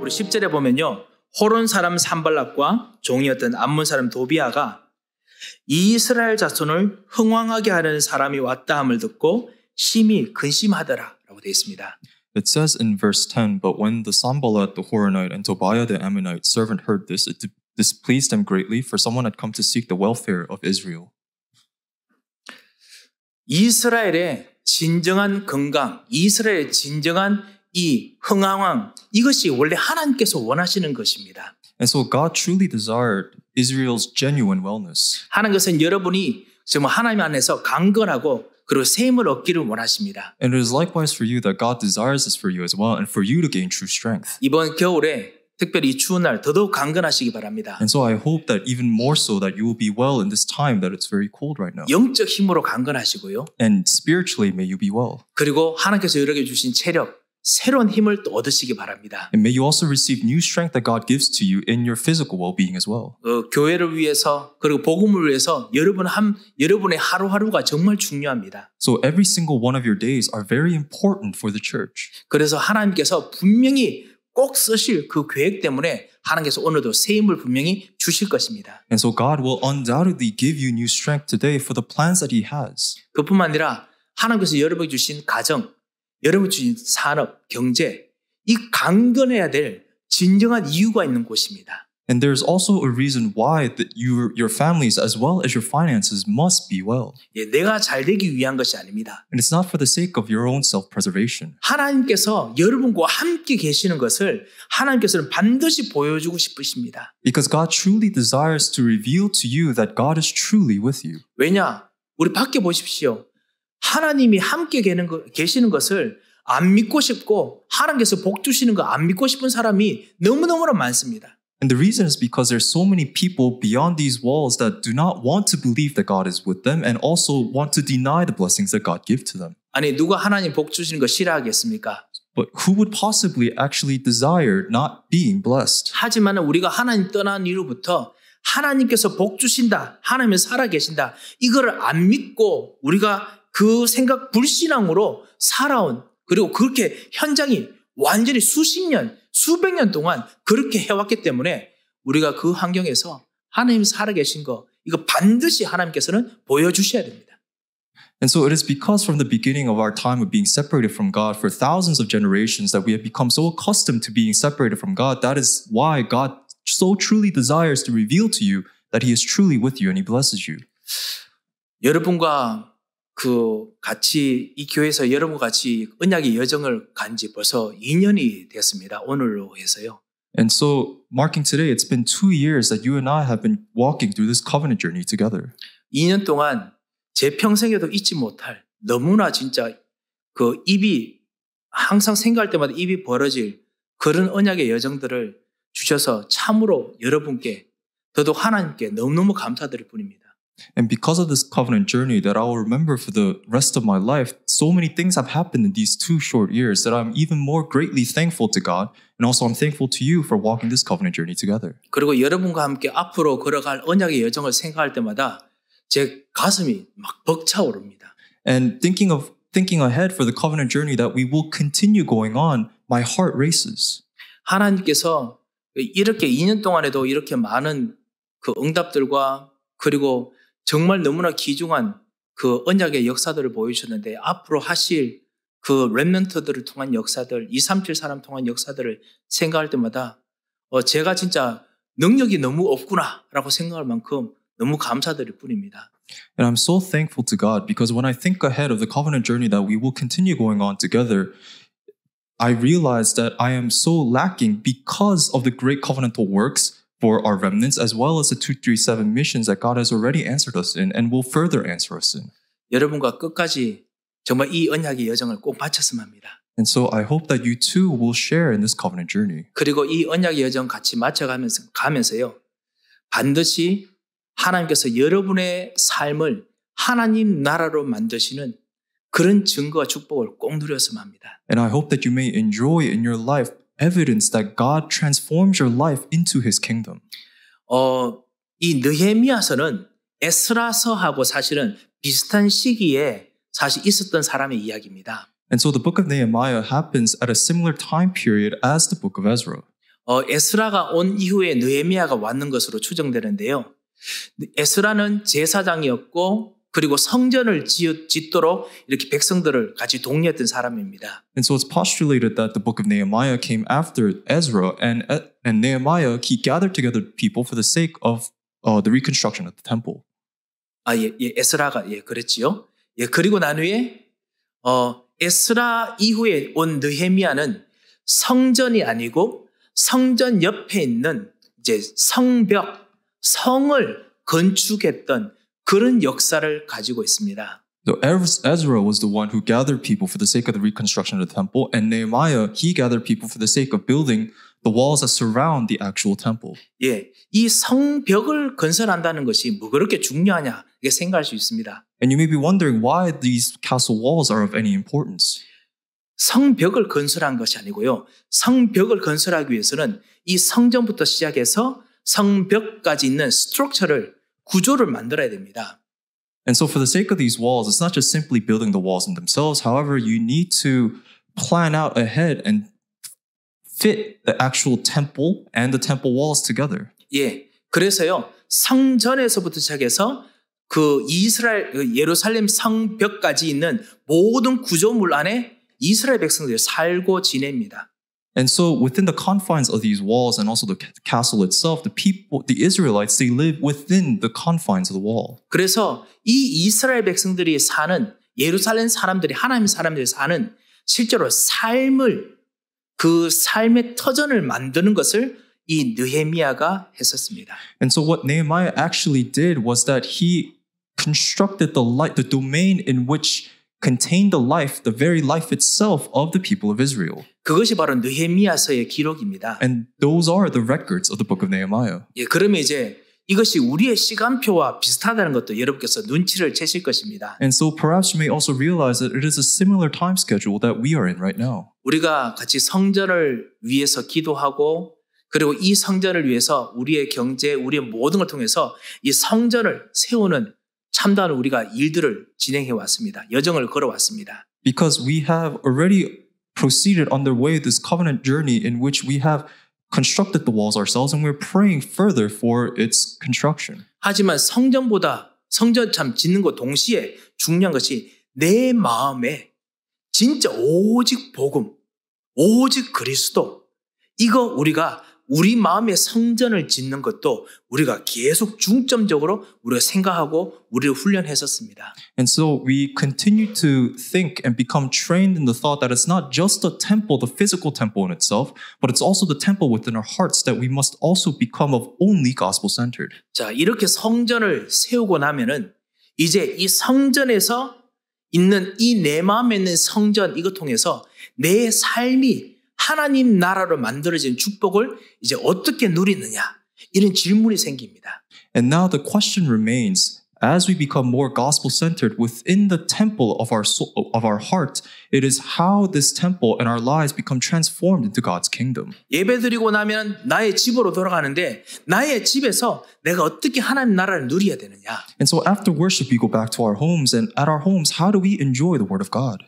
우리 10절에 보면요. 호론 사람 산발락과 종이었던 암몬 사람 도비아가 이스라엘 자손을 흥왕하게 하는 사람이 왔다 함을 듣고 심히 근심하더라라고 되어 있습니다. It says in verse 10, but when the Sanballat the Horonite and Tobiah the Ammonite servant heard this, it displeased them greatly, for someone had come to seek the welfare of Israel. 이스라엘의 진정한 건강, 이스라엘의 진정한 이 흥왕, 이것이 원래 하나님께서 원하시는 것입니다. And so God truly desired Israel's genuine wellness. 하나님께서는 여러분이 정말 하나님 안에서 강건하고 그리고 셈을 얻기를 원하십니다. And it is likewise for you that God desires this for you as well, and for you to gain true strength. 이번 겨울에 특별히 이 추운 날 더더욱 강건하시기 바랍니다. And so I hope that even more so that you will be well in this time that it's very cold right now. 영적 힘으로 강건하시고요. And spiritually may you be well. 그리고 하나님께서 여러분에게 주신 체력, 새로운 힘을 또 얻으시기 바랍니다. And may you also receive new strength that God gives to you in your physical well-being as well. 교회를 위해서 그리고 복음을 위해서 여러분의 하루하루가 정말 중요합니다. So every single one of your days are very important for the church. 그래서 하나님께서 분명히 꼭 쓰실 그 계획 때문에 하나님께서 오늘도 새 힘을 분명히 주실 것입니다. And so God will undoubtedly give you new strength today for the plans that He has. 그뿐만 아니라 하나님께서 여러분에게 주신 가정, 여러분 주신 산업, 경제, 이 강건해야 될 진정한 이유가 있는 곳입니다. And there's also a reason why that your families as well as your finances must be well. 예, 내가 잘 되기 위한 것이 아닙니다. And it's not for the sake of your own self-preservation. 하나님께서 여러분과 함께 계시는 것을 하나님께서는 반드시 보여주고 싶으십니다. Because God truly desires to reveal to you that God is truly with you. 왜냐? 우리 밖에 보십시오. 하나님이 함께 계시는 것을 안 믿고 싶고 하나님께서 복 주시는 거 안 믿고 싶은 사람이 너무너무나 많습니다. And the reason is because there's so many people beyond these walls that do not want to believe that God is with them and also want to deny the blessings that God gives to them. 아니 누가 하나님 복 주시는 거 싫어하겠습니까? But who would possibly actually desire not being blessed? 하지만 우리가 하나님 떠난 이후부터 하나님께서 복 주신다, 하나님이 살아 계신다, 이거를 안 믿고 우리가 그 생각 불신앙으로 살아온, 그리고 그렇게 현장이 완전히 수십 년, 수백 년 동안 그렇게 해왔기 때문에 우리가 그 환경에서 하나님이 살아계신 거, 이거 반드시 하나님께서는 보여주셔야 됩니다. And so it is because from the beginning of our time of being separated from God for thousands of generations that we have become so accustomed to being separated from God. That is why God so truly desires to reveal to you that He is truly with you and He blesses you. 여러분과 같이 이 교회에서 여러분 같이 언약의 여정을 간 지 벌써 2년이 됐습니다. 오늘로 해서요. And so marking today, it's been 2 years that you and I have been walking through this covenant journey together. 2년 동안 제 평생에도 잊지 못할 너무나 진짜 입이 항상 생각할 때마다 입이 벌어질 그런 언약의 여정들을 주셔서 참으로 여러분께 더더욱 하나님께 너무너무 감사드릴 뿐입니다. And because of this covenant journey that I will remember for the rest of my life, so many things have happened in these 2 short years that I'm even more greatly thankful to God, and also I'm thankful to you for walking this covenant journey together. 그리고 여러분과 함께 앞으로 걸어갈 언약의 여정을 생각할 때마다 제 가슴이 막 벅차오릅니다. And thinking ahead for the covenant journey that we will continue going on, my heart races. 하나님께서 이렇게 2년 동안에도 이렇게 많은 응답들과 그리고 정말 너무나 귀중한 언약의 역사들을 보여주셨는데 앞으로 하실 렘넌트들을 통한 역사들, 237 사람 통한 역사들을 생각할 때마다 제가 진짜 능력이 너무 없구나라고 생각할 만큼 너무 감사드릴 뿐입니다. And I'm so thankful to God because when I think ahead of the covenant journey that we will continue going on together, I realize that I am so lacking because of the great covenantal works for our remnants, as well as the 237 missions that God has already answered us in and will further answer us in. 여러분과 끝까지 정말 이 언약의 여정을 꼭 마쳤으면 합니다. And so I hope that you too will share in this covenant journey. 그리고 이 언약의 여정 같이 가면서요. 반드시 하나님께서 여러분의 삶을 하나님 나라로 만드시는 그런 증거와 축복을 꼭 누렸으면 합니다. And I hope that you may enjoy in your life evidence that God transforms your life into His kingdom. 이 느헤미야서는 에스라서하고 사실은 비슷한 시기에 사실 있었던 사람의 이야기입니다. And so the book of Nehemiah happens at a similar time period as the book of Ezra. 에스라가 온 이후에 느헤미야가 왔는 것으로 추정되는데요. 에스라는 제사장이었고 그리고 성전을 짓도록 이렇게 백성들을 같이 독려했던 사람입니다. And so it's postulated that the book of Nehemiah came after Ezra, and Nehemiah, he gathered together people for the sake of the reconstruction of the temple. 에스라가 그랬지요. 그리고 난 후에 에스라 이후에 온 느헤미야는 성전이 아니고 성전 옆에 있는 이제 성을 건축했던 그런 역사를 가지고 있습니다. So Ezra was the one who gathered people for the sake of the reconstruction of the temple, and Nehemiah, he gathered people for the sake of building the walls that surround the actual temple. 이 성벽을 건설한다는 것이 뭐 그렇게 중요하냐 이게 생각할 수 있습니다. And you may be wondering why these castle walls are of any importance. 성벽을 건설한 것이 아니고요. 성벽을 건설하기 위해서는 이 성전부터 시작해서 성벽까지 있는 구조를 만들어야 됩니다. And so for the sake of these walls, it's not just simply building the walls in themselves. However, you need to plan out ahead and fit the actual temple and the temple walls together. 그래서요. 성전에서부터 시작해서 예루살렘 성벽까지 있는 모든 구조물 안에 이스라엘 백성들이 살고 지냅니다. And so within the confines of these walls and also the castle itself, the Israelites, they live within the confines of the wall. 그래서 이 이스라엘 백성들이 사는 예루살렘 사람들이 하나님 사람들이 사는 실제로 그 삶의 터전을 만드는 것을 이 느헤미야가 했었습니다. And so what Nehemiah actually did was that he constructed the domain in which contained the very life itself of the people of Israel. 그것이 바로 느헤미야서의 기록입니다. And those are the records of the book of Nehemiah. 그러면 이제 이것이 우리의 시간표와 비슷하다는 것도 여러분께서 눈치를 채실 것입니다. And so perhaps you may also realize that it is a similar time schedule that we are in right now. 우리가 같이 성전을 위해서 기도하고 그리고 이 성전을 위해서 우리의 경제, 우리의 모든 걸 통해서 이 성전을 세우는 참다운 우리가 일들을 진행해 왔습니다. 여정을 걸어왔습니다. Because we have already proceeded on the way this covenant journey in which we have constructed the walls ourselves and we're praying further for its construction. 하지만 성전 참 짓는 것 동시에 중요한 것이 내 마음에 진짜 오직 복음, 오직 그리스도 이거 우리 마음의 성전을 짓는 것도 우리가 계속 중점적으로 우리가 생각하고 우리를 훈련했었습니다. And so we continue to think and become trained in the thought that it's not just the temple, the physical temple in itself, but it's also the temple within our hearts that we must also become of only gospel-centered. 자, 이렇게 성전을 세우고 나면은 이제 이 성전에서 있는 이 내 마음에 있는 성전 이거 통해서 내 삶이 하나님 나라로 만들어진 축복을 이제 어떻게 누리느냐 이런 질문이 생깁니다. And now the question remains, as we become more gospel-centered within the temple of our soul, of our heart, it is how this temple and our lives become transformed into God's kingdom. 예배드리고 나면 나의 집으로 돌아가는데 나의 집에서 내가 어떻게 하나님 나라를 누려야 되느냐. And so after worship, we go back to our homes, and at our homes, how do we enjoy the word of God?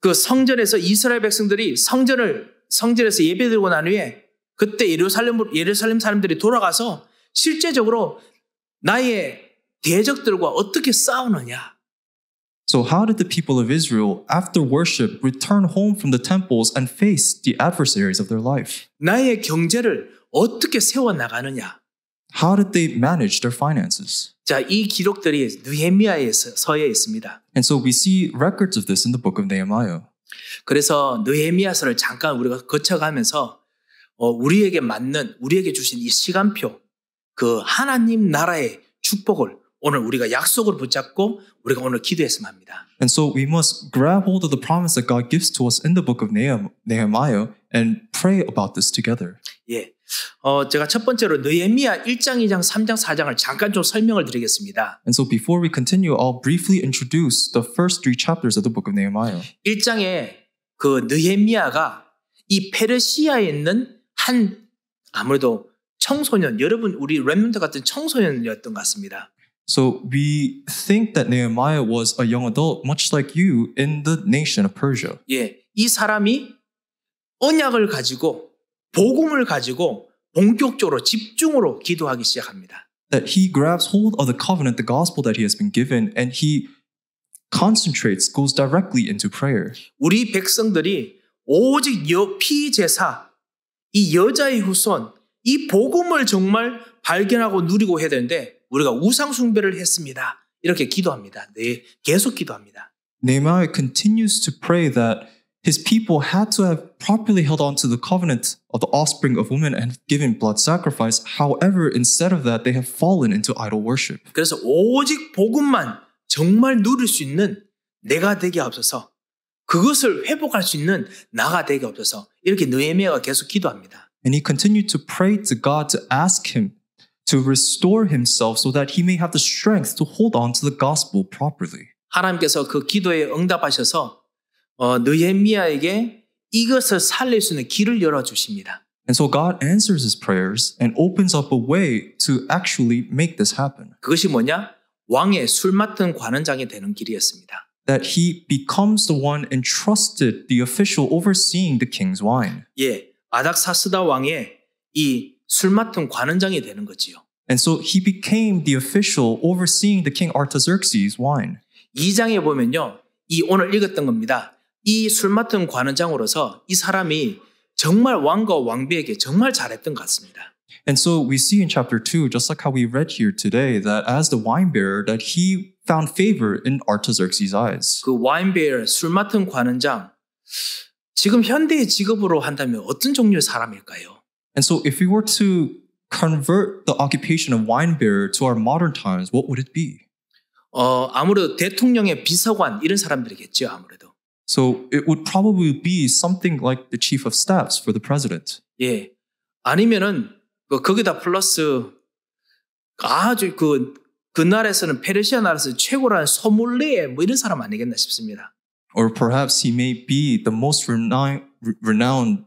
그 성전에서 이스라엘 백성들이 성전에서 예배드리고 난 후에 그때 예루살렘 사람들이 돌아가서 실제적으로 나의 대적들과 어떻게 싸우느냐. So how did the people of Israel, after worship, return home from the temples and face the adversaries of their life? 나의 경제를 어떻게 세워나가느냐. How did they manage their finances? 자, 이 기록들이 느헤미야서에 있습니다. And so we see records of this in the book of Nehemiah. 그래서 느헤미야서를 잠깐 우리가 거쳐가면서 우리에게 주신 이 시간표, 그 하나님 나라의 축복을 오늘 우리가 약속을 붙잡고 우리가 오늘 기도했으면 합니다. And so we must grab hold of the promise that God gives to us in the book of Nehemiah and pray about this together. 제가 첫 번째로 느헤미야 1장, 2장, 3장, 4장을 잠깐 좀 설명을 드리겠습니다. And so before we continue, I'll briefly introduce the first three chapters of the book of Nehemiah. 1장에 그 느헤미야가 이 페르시아에 있는 아무래도 청소년, 여러분 우리 렘넌트 같은 청소년이었던 것 같습니다. So we think that Nehemiah was a young adult, much like you, in the nation of Persia. 이 사람이 언약을 가지고 복음을 가지고 본격적으로 집중으로 기도하기 시작합니다. That he grabs hold of the covenant, the gospel that he has been given, and he concentrates, goes directly into prayer. 우리 백성들이 오직 피제사, 이 여자의 후손, 이 복음을 정말 발견하고 누리고 해야 되는데 우리가 우상 숭배를 했습니다. 이렇게 기도합니다. 네, 계속 기도합니다. Nehemiah continues to pray that his people had to have properly held on to the covenant of the offspring of women and given blood sacrifice. However, instead of that, they have fallen into idol worship. 그래서 오직 복음만 정말 누릴 수 있는 내가 되게 없어서 그것을 회복할 수 있는 나가 되게 없어서 이렇게 느헤미야가 계속 기도합니다. And he continued to pray to God to ask him to restore himself so that he may have the strength to hold on to the gospel properly. 하나님께서 그 기도에 응답하셔서 느헤미야에게 이것을 살릴 수 있는 길을 열어주십니다. And so God answers his prayers and opens up a way to actually make this happen. 그것이 뭐냐? 왕의 술 맡은 관원장이 되는 길이었습니다. That he becomes the one entrusted, the official overseeing the king's wine. 예, 아닥사스다 왕의 이 술 맡은 관원장이 되는 거지요. And so he became the official overseeing the king Artaxerxes' wine. 2장에 보면요. 이 오늘 읽었던 겁니다. 이 술 맡은 관원장으로서 이 사람이 정말 왕과 왕비에게 정말 잘했던 것 같습니다. And so we see in chapter 2, just like how we read here today, that as the wine bearer, that he found favor in Artaxerxes' eyes. 그 와인베어 술 맡은 관원장, 지금 현대의 직업으로 한다면 어떤 종류의 사람일까요? And so if we were to convert the occupation of wine bearer to our modern times, what would it be? 아무래도 대통령의 비서관 이런 사람들이겠죠, 아무래도. So it would probably be something like the chief of staffs for the president. 예. 아니면은 거기다 플러스 아주 그 나라에서는 페르시아 나라에서 최고라는 소믈리에 뭐 이런 사람 아니겠나 싶습니다. Or perhaps he may be the most renowned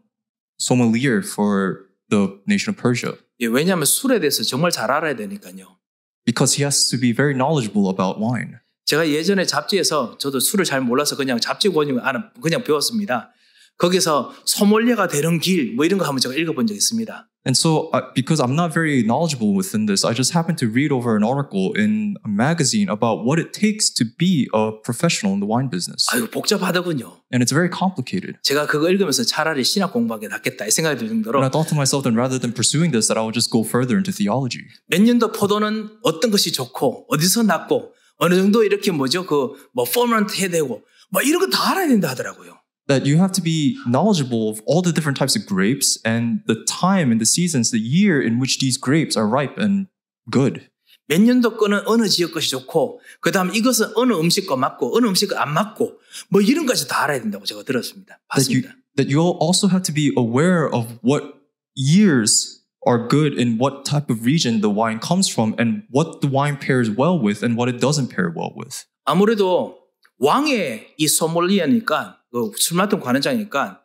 sommelier for the nation of Persia. 예, 왜냐하면 술에 대해서 정말 잘 알아야 되니까요. Because he has to be very knowledgeable about wine. 제가 예전에 잡지에서 저도 술을 잘 몰라서 그냥 잡지 보니까 그냥 배웠습니다. 거기서 소믈리에가 되는 길 뭐 이런 거 한번 제가 읽어본 적이 있습니다. And so, because I'm not very knowledgeable within this, I just happened to read over an article in a magazine about what it takes to be a professional in the wine business. 아유, 복잡하더군요. And it's very complicated. 제가 그거 읽으면서 차라리 신학 공부하게 낫겠다 이 생각이 들 정도로 And I thought to myself that rather than pursuing this, that I would just go further into theology. 몇 년도 포도는 어떤 것이 좋고 어디서 났고 어느 정도 이렇게 퍼먼트 해야 되고 뭐 이런 거 다 알아야 된다 하더라고요. That you have to be knowledgeable of all the different types of grapes and the time and the seasons, the year in which these grapes are ripe and good. 몇 년도 거는 어느 지역 것이 좋고 그 다음 이것은 어느 음식과 맞고 어느 음식과 안 맞고 뭐 이런 것이 다 알아야 된다고 제가 들었습니다. 봤습니다. That you also have to be aware of what years are good in what type of region the wine comes from and what the wine pairs well with and what it doesn't pair well with. 아무래도 왕의 이 소믈리에니까 술 맡은 관원장이니까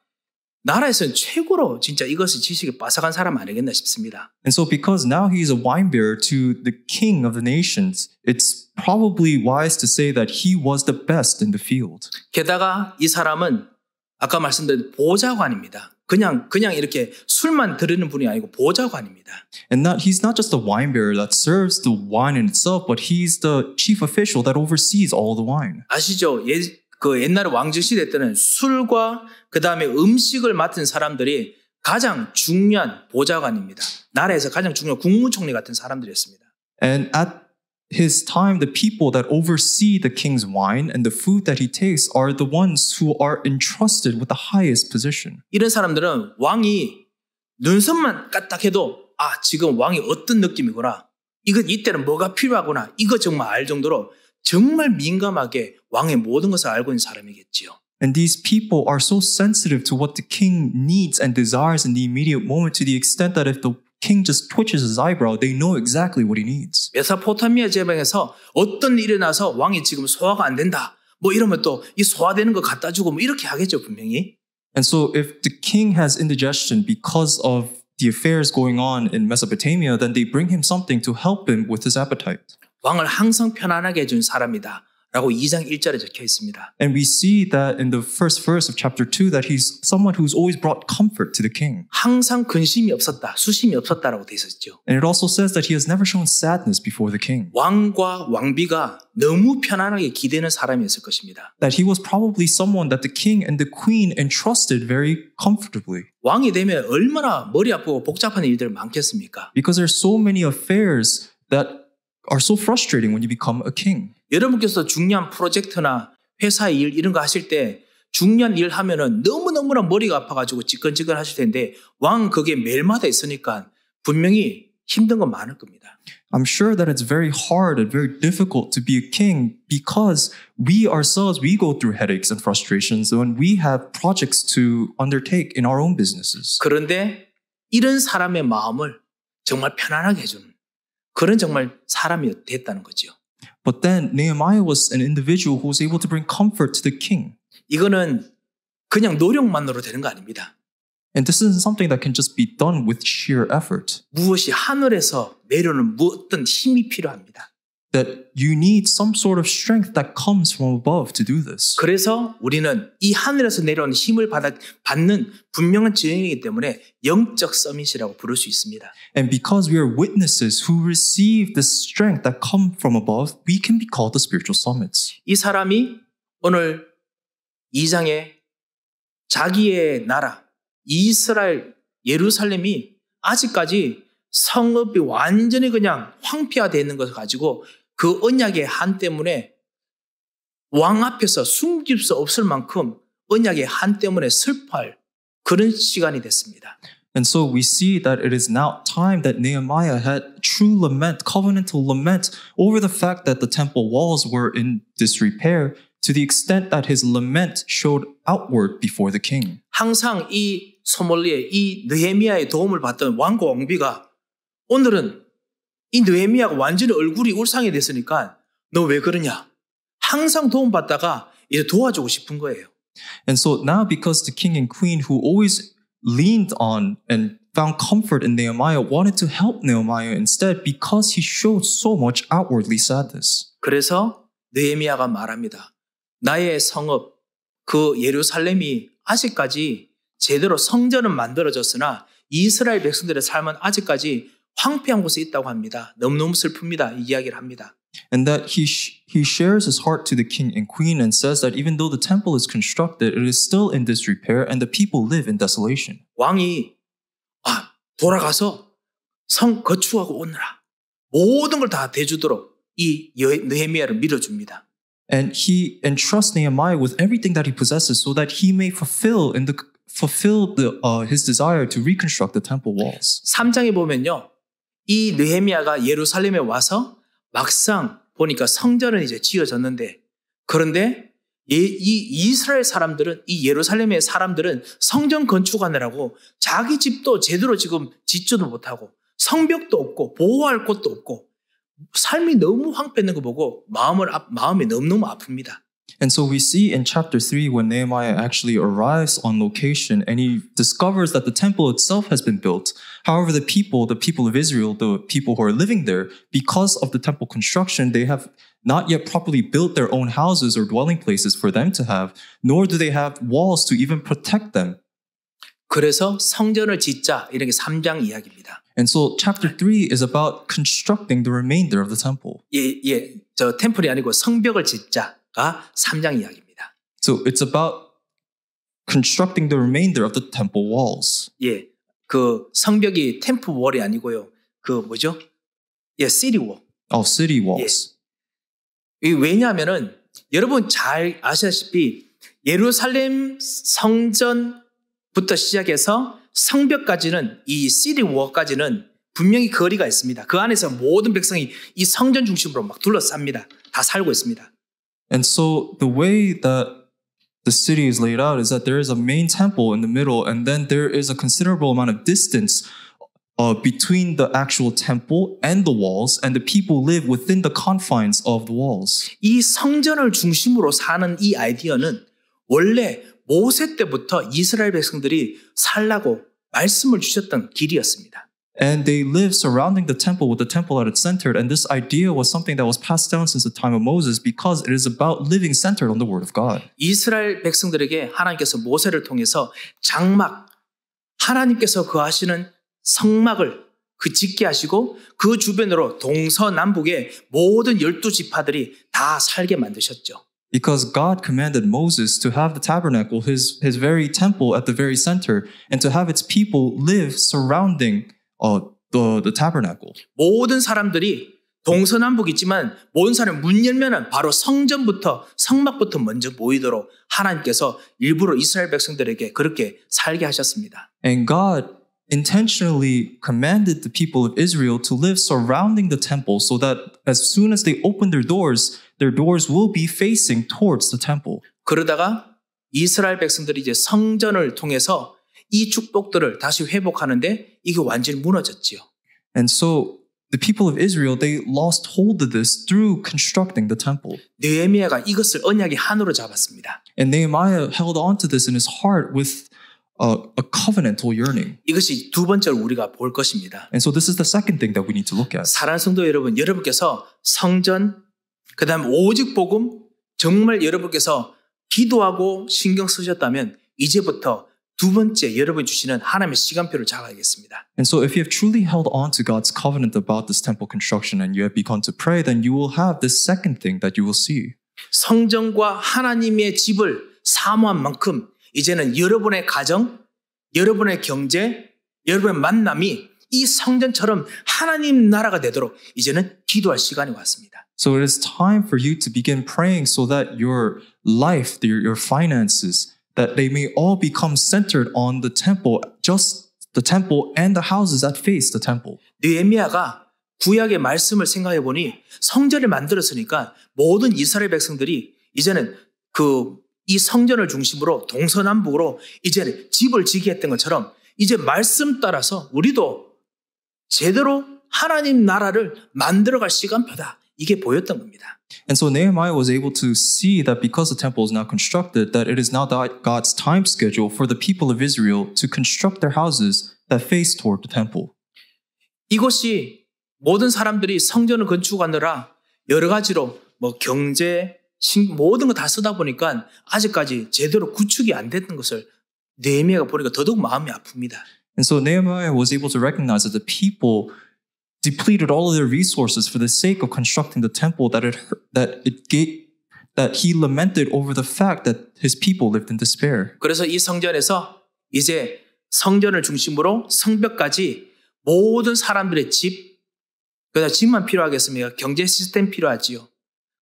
나라에서는 최고로 진짜 이것을 지식이 빠삭한 사람 아니겠나 싶습니다. And so because now he's a wine bearer to the king of the nations, it's probably wise to say that he was the best in the field. 게다가 이 사람은 아까 말씀드린 보좌관입니다. 그냥 이렇게 술만 드리는 분이 아니고 보좌관입니다. And he's not just a wine bearer that serves the wine in itself, but he's the chief official that oversees all the wine. 아시죠? 그 옛날에 왕정 시대 때는 술과 그 다음에 음식을 맡은 사람들이 가장 중요한 보좌관입니다. 나라에서 가장 중요한 국무총리 같은 사람들이었습니다. And at his time, the people that oversee the king's wine and the food that he takes are the ones who are entrusted with the highest position. 이런 사람들은 왕이 눈썹만 까딱해도 지금 왕이 어떤 느낌이구나. 이때는 뭐가 필요하구나. 이거 정말 알 정도로 정말 민감하게 왕의 모든 것을 알고 있는 사람이겠지요. And these people are so sensitive to what the king needs and desires in the immediate moment to the extent that if the king just twitches his eyebrow, they know exactly what he needs. 메소포타미아 지방에서 어떤 일이 일어나서 왕이 지금 소화가 안 된다. 뭐 이러면 또 이 소화되는 거 갖다 주고 뭐 이렇게 하겠죠, 분명히. And so if the king has indigestion because of the affairs going on in Mesopotamia, then they bring him something to help him with his appetite. 왕을 항상 편안하게 해준 사람이다 라고 2장 1절에 적혀 있습니다. And we see that in the first verse of chapter 2 that he's someone who's always brought comfort to the king. 항상 근심이 없었다, 수심이 없었다라고 돼 있었죠. And it also says that he has never shown sadness before the king. 왕과 왕비가 너무 편안하게 기대는 사람이었을 것입니다. That he was probably someone that the king and the queen entrusted very comfortably. 왕이 되면 얼마나 머리 아프고 복잡한 일들 많겠습니까? Because there's so many affairs that are so frustrating when you become a king. 여러분께서 중요한 프로젝트나 회사 일 이런 거 하실 때 중요한 일 하면은 너무너무나 머리가 아파가지고 지끈지끈 하실 텐데 왕 그게 매일마다 있으니까 분명히 힘든 건 많을 겁니다. I'm sure that it's very hard and very difficult to be a king because we ourselves, we go through headaches and frustrations when we have projects to undertake in our own businesses. 그런데 이런 사람의 마음을 정말 편안하게 해주는 그런 정말 사람이 됐다는 거죠. But then Nehemiah was an individual who was able to bring comfort to the king. 이거는 그냥 노력만으로 되는 거 아닙니다. And this isn't something that can just be done with sheer effort. 무엇이 하늘에서 내려오는 어떤 힘이 필요합니다. That you need some sort of strength that comes from above to do this. 그래서 우리는 이 하늘에서 내려오는 힘을 받는 분명한 증인이기 때문에 영적 서밋이라고 부를 수 있습니다. And because we are witnesses who receive the strength that come from above, we can be called the spiritual summits. 이 사람이 오늘 2장에 자기의 나라 이스라엘 예루살렘이 아직까지 성읍이 완전히 그냥 황폐화되어 있는 것을 가지고 그 언약의 한 때문에 왕 앞에서 숨길 수 없을 만큼 언약의 한 때문에 슬퍼할 그런 시간이 됐습니다. And so we see that it is now time that Nehemiah had true lament, covenantal lament over the fact that the temple walls were in disrepair to the extent that his lament showed outward before the king. 항상 이 소몰리에 이 느헤미야의 도움을 받던 왕과 왕비가 오늘은 이 느헤미야가 완전히 얼굴이 울상이 됐으니까 너 왜 그러냐? 항상 도움받다가 이제 도와주고 싶은 거예요. And so now because the king and queen who always leaned on and found comfort in Nehemiah wanted to help Nehemiah instead because he showed so much outwardly sadness. 그래서 느헤미야가 말합니다. 나의 성읍 그 예루살렘이 아직까지 제대로 성전은 만들어졌으나 이스라엘 백성들의 삶은 아직까지 황폐한 곳에 있다고 합니다. 너무너무 슬픕니다. 이 이야기를 합니다. And that he shares his heart to the king and queen and says that even though the temple is constructed, it is still in disrepair and the people live in desolation. 왕이 돌아가서 성 거축하고 오느라 모든 걸 다 대주도록 이 느헤미야를 밀어줍니다. And he entrusts Nehemiah with everything that he possesses so that he may fulfill his desire to reconstruct the temple walls. 3장에 보면요. 이 느헤미야가 예루살렘에 와서 막상 보니까 성전은 이제 지어졌는데 그런데 이 이스라엘 사람들은 이 예루살렘의 사람들은 성전 건축하느라고 자기 집도 제대로 지금 짓지도 못하고 성벽도 없고 보호할 곳도 없고 삶이 너무 황폐했는 거 보고 마음이 너무너무 아픕니다. And so we see in chapter 3 when Nehemiah actually arrives on location and he discovers that the temple itself has been built. However, the people of Israel, the people who are living there, because of the temple construction, they have not yet properly built their own houses or dwelling places for them to have, nor do they have walls to even protect them. 그래서 성전을 짓자 이런 게 3장 이야기입니다. And so chapter 3 is about constructing the remainder of the temple. 저 템플이 아니고 성벽을 짓자가 3장 이야기입니다. So it's about constructing the remainder of the temple walls. 그 성벽이 템플 월이 아니고요. 그 뭐죠? city wall. City walls. 왜냐하면은 여러분 잘 아시다시피 예루살렘 성전부터 시작해서 성벽까지는 이 city wall까지는 분명히 거리가 있습니다. 그 안에서 모든 백성이 이 성전 중심으로 막 둘러쌉니다. 다 살고 있습니다. And so the way that the city is laid out is that there is a main temple in the middle, and then there is a considerable amount of distance between the actual temple and the walls, and the people live within the confines of the walls. 이 성전을 중심으로 사는 이 아이디어는 원래 모세 때부터 이스라엘 백성들이 살라고 말씀을 주셨던 길이었습니다. And they lived surrounding the temple with the temple at its center. And this idea was something that was passed down since the time of Moses because it is about living centered on the Word of God. 이스라엘 백성들에게 하나님께서 모세를 통해서 장막, 하나님께서 거하시는 성막을 짓게 하시고 그 주변으로 동서남북의 모든 12지파들이 다 살게 만드셨죠. Because God commanded Moses to have the tabernacle, his very temple at the very center, and to have its people live surrounding the tabernacle. 모든 사람들이 동서남북 있지만 모든 사람 문 열면은 바로 성전부터 성막부터 먼저 모이도록 하나님께서 일부러 이스라엘 백성들에게 그렇게 살게 하셨습니다. And God intentionally commanded the people of Israel to live surrounding the temple so that as soon as they open their doors will be facing towards the temple. 그러다가 이스라엘 백성들이 이제 성전을 통해서 이 축복들을 다시 회복하는데 이게 완전히 무너졌지요. And so the people of Israel, they lost hold of this through constructing the temple. 느헤미야가 이것을 언약의 한으로 잡았습니다. And Nehemiah held on to this in his heart with a covenantal yearning. 이것이 두 번째로 우리가 볼 것입니다. And so this is the second thing that we need to look at. 사랑하는 성도 여러분, 여러분께서 성전, 그 다음 오직 복음, 정말 여러분께서 기도하고 신경 쓰셨다면 이제부터 두 번째 여러분이 주시는 하나님의 시간표를 잡아야겠습니다. And so if you have truly held on to God's covenant about this temple construction and you have begun to pray, then you will have this second thing that you will see. 성전과 하나님의 집을 사모한 만큼 이제는 여러분의 가정, 여러분의 경제, 여러분의 만남이 이 성전처럼 하나님 나라가 되도록 이제는 기도할 시간이 왔습니다. So it is time for you to begin praying so that your life, your finances, that they may all become centered on the temple, just the temple and the houses that face the temple. 느헤미야가 구약의 말씀을 생각해 보니 성전을 만들었으니까 모든 이스라엘 백성들이 이제는 이 성전을 중심으로 동서남북으로 이제 집을 지게 했던 것처럼 이제 말씀 따라서 우리도 제대로 하나님 나라를 만들어갈 시간표다. 이게 보였던 겁니다. And so Nehemiah was able to see that because the temple is now constructed, that it is now God's time schedule for the people of Israel to construct their houses that face toward the temple. 이것이 모든 사람들이 성전을 건축하느라 여러 가지로 경제, 모든 거 다 쓰다 보니까 아직까지 제대로 구축이 안 됐던 것을 느헤미야가 보니까 더더욱 마음이 아픕니다. And so Nehemiah was able to recognize that the people depleted all of their resources for the sake of constructing the temple, that he lamented over the fact that his people lived in despair. 그래서 이 성전에서 이제 성전을 중심으로 성벽까지 모든 사람들의 그다음 집만 필요하겠습니까? 경제 시스템 필요하지요.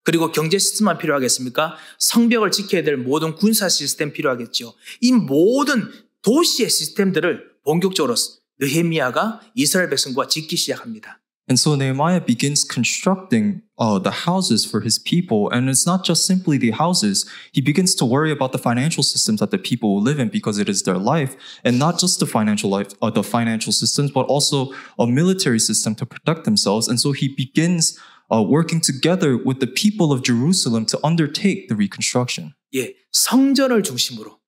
그리고 경제 시스템만 필요하겠습니까? 성벽을 지켜야 될 모든 군사 시스템 필요하겠죠. 이 모든 도시의 시스템들을 본격적으로 느헤미야가 이스라엘 백성과 짓기 시작합니다. And so Nehemiah begins constructing the houses for his people. And it's not just simply the houses. He begins to worry about the financial systems that the people will live in because it is their life. And not just the financial systems, but also a military system to protect themselves. And so he begins working together with the people of Jerusalem to undertake the reconstruction. 예, 성전을 중심으로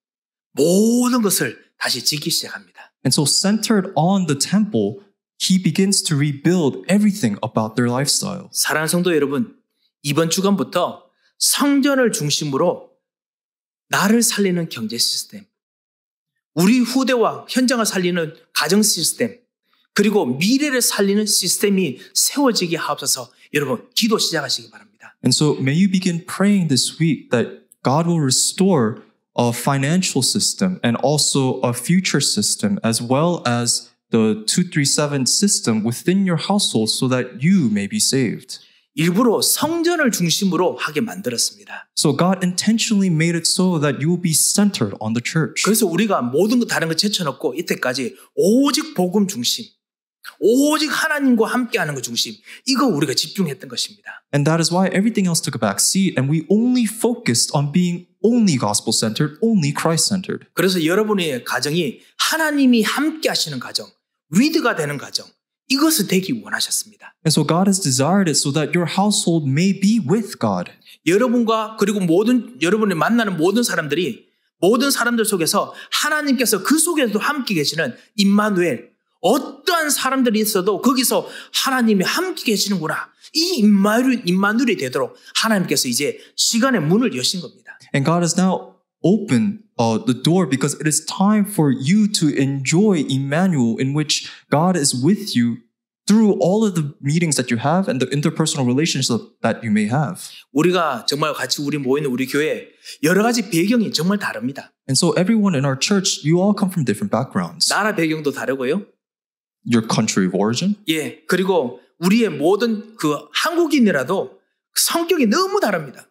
모든 것을 다시 짓기 시작합니다. And so centered on the temple, he begins to rebuild everything about their lifestyle. 사랑하는 성도 여러분, 이번 주간부터 성전을 중심으로 나를 살리는 경제 시스템, 우리 후대와 현장을 살리는 가정 시스템, 그리고 미래를 살리는 시스템이 세워지게 하옵소서. 여러분, 기도 시작하시기 바랍니다. And so may you begin praying this week that God will restore a financial system and also a future system as well as the 237 system within your household so that you may be saved. 일부러 성전을 중심으로 하게 만들었습니다. So God intentionally made it so that you will be centered on the church. 그래서 우리가 모든 거 다른 거 제쳐놓고 이때까지 오직 복음 중심, 오직 하나님과 함께하는 것 중심, 이거 우리가 집중했던 것입니다. And that is why everything else took a back seat and we only focused on being only gospel-centered, only Christ-centered. 그래서 여러분의 가정이 하나님이 함께하시는 가정, 리드가 되는 가정, 이것을 되기 원하셨습니다. And so God has desired it so that your household may be with God. 여러분과 그리고 여러분이 만나는 모든 사람들 속에서 하나님께서 그 속에서도 함께 계시는 임마누엘, 어떠한 사람들이 있어도 거기서 하나님이 함께 계시는구나. 이 임마누엘이 되도록 하나님께서 이제 시간의 문을 여신 겁니다. And God has now opened the door because it is time for you to enjoy Emmanuel, in which God is with you through all of the meetings that you have and the interpersonal relationship that you may have. 우리가 정말 같이 우리 모이는 우리 교회 여러 가지 배경이 정말 다릅니다. And so everyone in our church, you all come from different backgrounds. 나라 배경도 다르고요. Your country of origin. 예, 그리고 우리의 모든 그 한국인이라도 성격이 너무 다릅니다.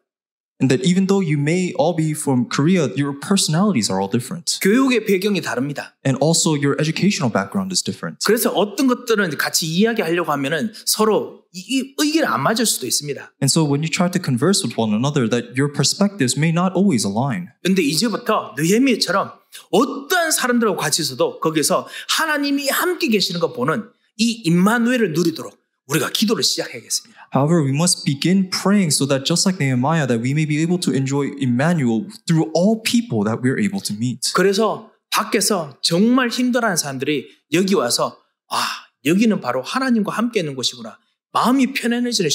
And that even though you may all be from Korea, your personalities are all different. 교육의 배경이 다릅니다. And also your educational background is different. 그래서 어떤 것들은 같이 이야기하려고 하면은 서로 이 의견이 안 맞을 수도 있습니다. And so when you try to converse with one another, that your perspectives may not always align. 근데 이제부터 느헤미야처럼 어떠한 사람들하고 같이 있어도 거기서 하나님이 함께 계시는 거 보는 이 임마누엘을 누리도록 우리가 기도를 시작해야겠습니다. However, we must begin praying so that just like Nehemiah, that we may be able to enjoy Emmanuel through all people that we're able to meet. 그래서 밖에서 정말 힘들어하는 사람들이 여기 와서 여기는 바로 하나님과 함께 있는 곳이구나. 마음이 편안해지는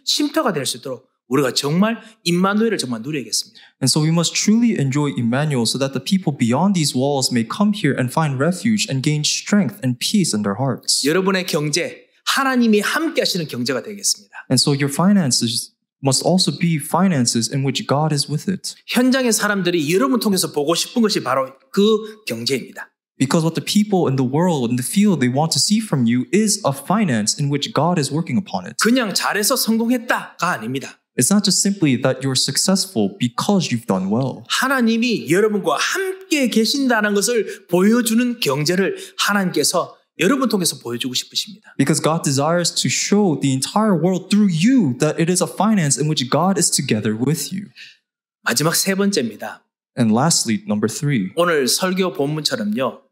쉼터가 될 수 있도록 우리가 정말 임마누엘을 정말 누려야겠습니다. And so we must truly enjoy Emmanuel so that the people beyond these walls may come here and find refuge and gain strength and peace in their hearts. 여러분의 경제, 하나님이 함께 하시는 경제가 되겠습니다. And so your finances must also be finances in which God is with it. 현장의 사람들이 여러분 통해서 보고 싶은 것이 바로 그 경제입니다. Because what the people in the world, in the field, they want to see from you is a finance in which God is working upon it. 그냥 잘해서 성공했다가 아닙니다. It's not just simply that you're successful because you've done well. 하나님이 여러분과 함께 계신다는 것을 보여주는 경제를 하나님께서 여러분 통해서 보여주고 싶으십니다. Because God desires to show the entire world through you that it is a finance in which God is together with you. 마지막 세 번째입니다. And lastly, number 3. 오늘 설교 본문처럼요.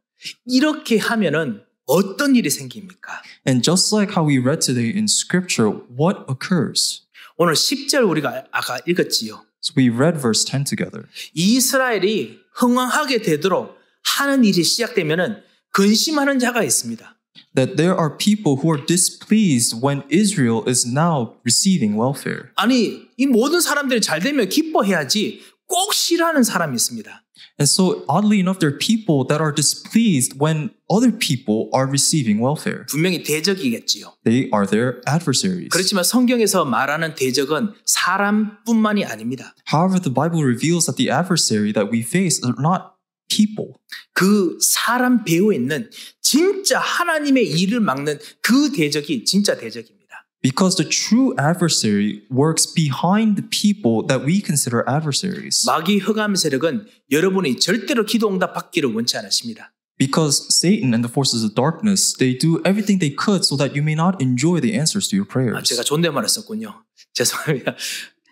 이렇게 하면은 어떤 일이 생깁니까? And just like how we read today in scripture, what occurs? 오늘 10절 우리가 아까 읽었지요. So we read verse 10 together. 이스라엘이 흥왕하게 되도록 하는 일이 시작되면은 근심하는 자가 있습니다. That there are people who are displeased when Israel is now receiving welfare. 아니, 이 모든 사람들이 잘 되면 기뻐해야지 꼭 싫어하는 사람이 있습니다. And so, oddly enough, there are people that are displeased when other people are receiving welfare. 분명히 대적이겠지요. They are their adversaries. 그렇지만 성경에서 말하는 대적은 사람뿐만이 아닙니다. However, the Bible reveals that the adversary that we face are not people. 그 사람 배후에 있는 진짜 하나님의 일을 막는 그 대적이 진짜 대적입니다. Because the true adversary works behind the people that we consider adversaries. 마귀 흑암 세력은 여러분이 절대로 기도 응답 받기를 원치 않으십니다. Because Satan and the forces of darkness, they do everything they could so that you may not enjoy the answers to your prayers. 제가 존댓말을 썼군요. 죄송합니다.